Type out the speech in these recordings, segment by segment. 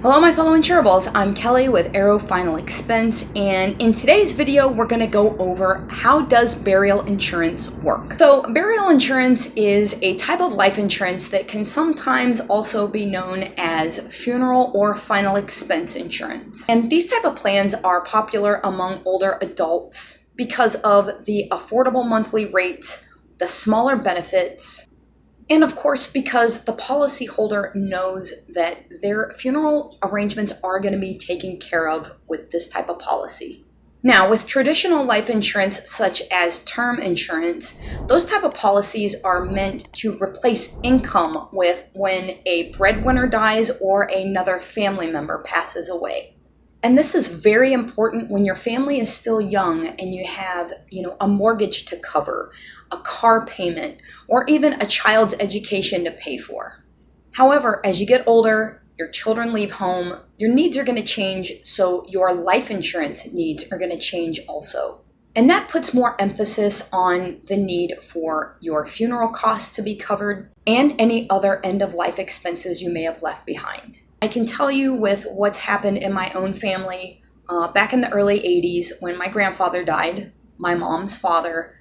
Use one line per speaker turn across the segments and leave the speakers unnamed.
Hello my fellow insurables, I'm Kelly with Arrow Final Expense, and in today's video we're going to go over how does burial insurance work. So burial insurance is a type of life insurance that can sometimes also be known as funeral or final expense insurance. And these type of plans are popular among older adults because of the affordable monthly rates, the smaller benefits, and of course, because the policyholder knows that their funeral arrangements are going to be taken care of with this type of policy. Now, with traditional life insurance, such as term insurance, those type of policies are meant to replace income with when a breadwinner dies or another family member passes away. And this is very important when your family is still young and you have, a mortgage to cover, a car payment, or even a child's education to pay for. However, as you get older, your children leave home, your needs are going to change, so your life insurance needs are going to change also. And that puts more emphasis on the need for your funeral costs to be covered and any other end-of-life expenses you may have left behind. I can tell you with what's happened in my own family back in the early 80s when my grandfather died, my mom's father,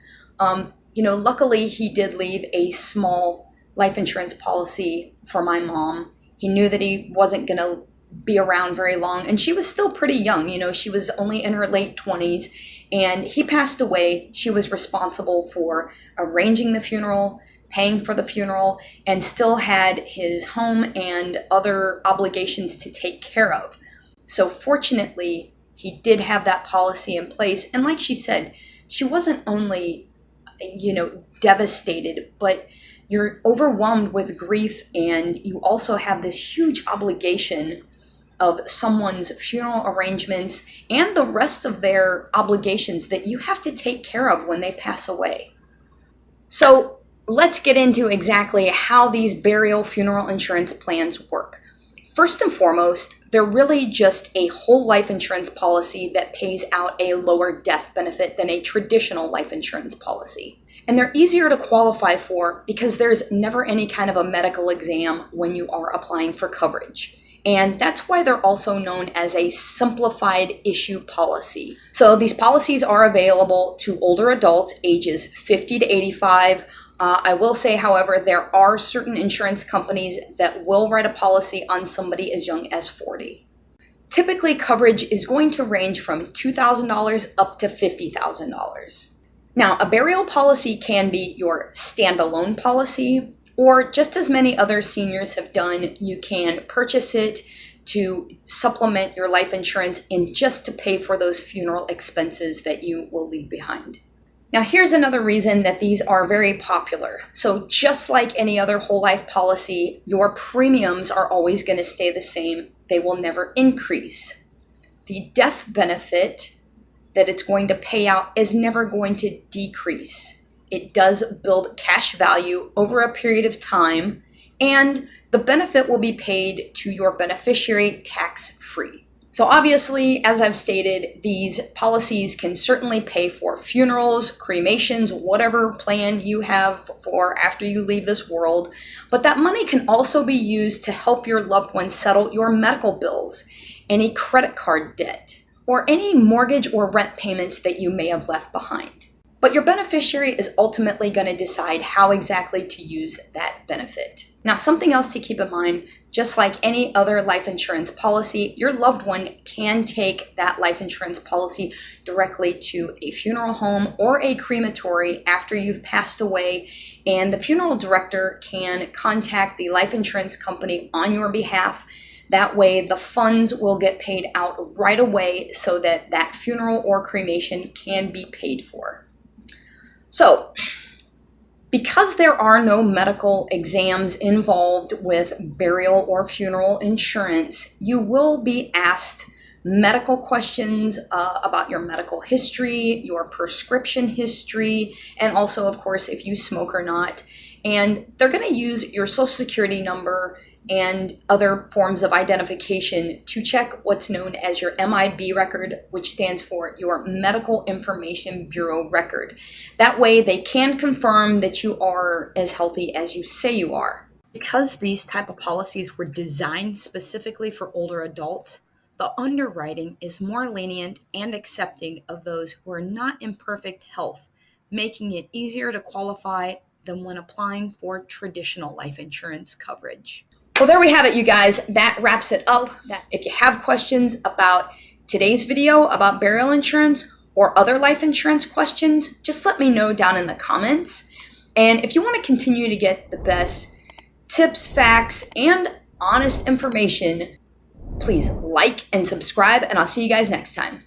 luckily he did leave a small life insurance policy for my mom. He knew that he wasn't going to be around very long, and she was still pretty young. She was only in her late 20s, and he passed away. She was responsible for arranging the funeral, paying for the funeral, and still had his home and other obligations to take care of. So fortunately, he did have that policy in place. And like she said, she wasn't only, devastated, but you're overwhelmed with grief, and you also have this huge obligation of someone's funeral arrangements and the rest of their obligations that you have to take care of when they pass away. So let's get into exactly how these burial funeral insurance plans work. First and foremost, they're really just a whole life insurance policy that pays out a lower death benefit than a traditional life insurance policy. And they're easier to qualify for because there's never any kind of a medical exam when you are applying for coverage. And that's why they're also known as a simplified issue policy. So these policies are available to older adults ages 50 to 85. I will say, however, there are certain insurance companies that will write a policy on somebody as young as 40. Typically, coverage is going to range from $2,000 up to $50,000. Now, a burial policy can be your standalone policy, or just as many other seniors have done, you can purchase it to supplement your life insurance and just to pay for those funeral expenses that you will leave behind. Now, here's another reason that these are very popular. So just like any other whole life policy, your premiums are always going to stay the same. They will never increase. The death benefit that it's going to pay out is never going to decrease. It does build cash value over a period of time, and the benefit will be paid to your beneficiary tax-free. So obviously, as I've stated, these policies can certainly pay for funerals, cremations, whatever plan you have for after you leave this world. But that money can also be used to help your loved ones settle your medical bills, any credit card debt, or any mortgage or rent payments that you may have left behind. But your beneficiary is ultimately going to decide how exactly to use that benefit. Now, something else to keep in mind, just like any other life insurance policy, your loved one can take that life insurance policy directly to a funeral home or a crematory after you've passed away, and the funeral director can contact the life insurance company on your behalf. That way, the funds will get paid out right away so that that funeral or cremation can be paid for. So, because there are no medical exams involved with burial or funeral insurance, you will be asked medical questions about your medical history, your prescription history, and also, of course, if you smoke or not. And they're going to use your social security number and other forms of identification to check what's known as your MIB record, which stands for your Medical Information Bureau record. That way they can confirm that you are as healthy as you say you are. Because these type of policies were designed specifically for older adults, the underwriting is more lenient and accepting of those who are not in perfect health, making it easier to qualify than when applying for traditional life insurance coverage. Well, there we have it, you guys. That wraps it up. If you have questions about today's video about burial insurance or other life insurance questions, just let me know down in the comments. And if you want to continue to get the best tips, facts, and honest information, please like and subscribe, and I'll see you guys next time.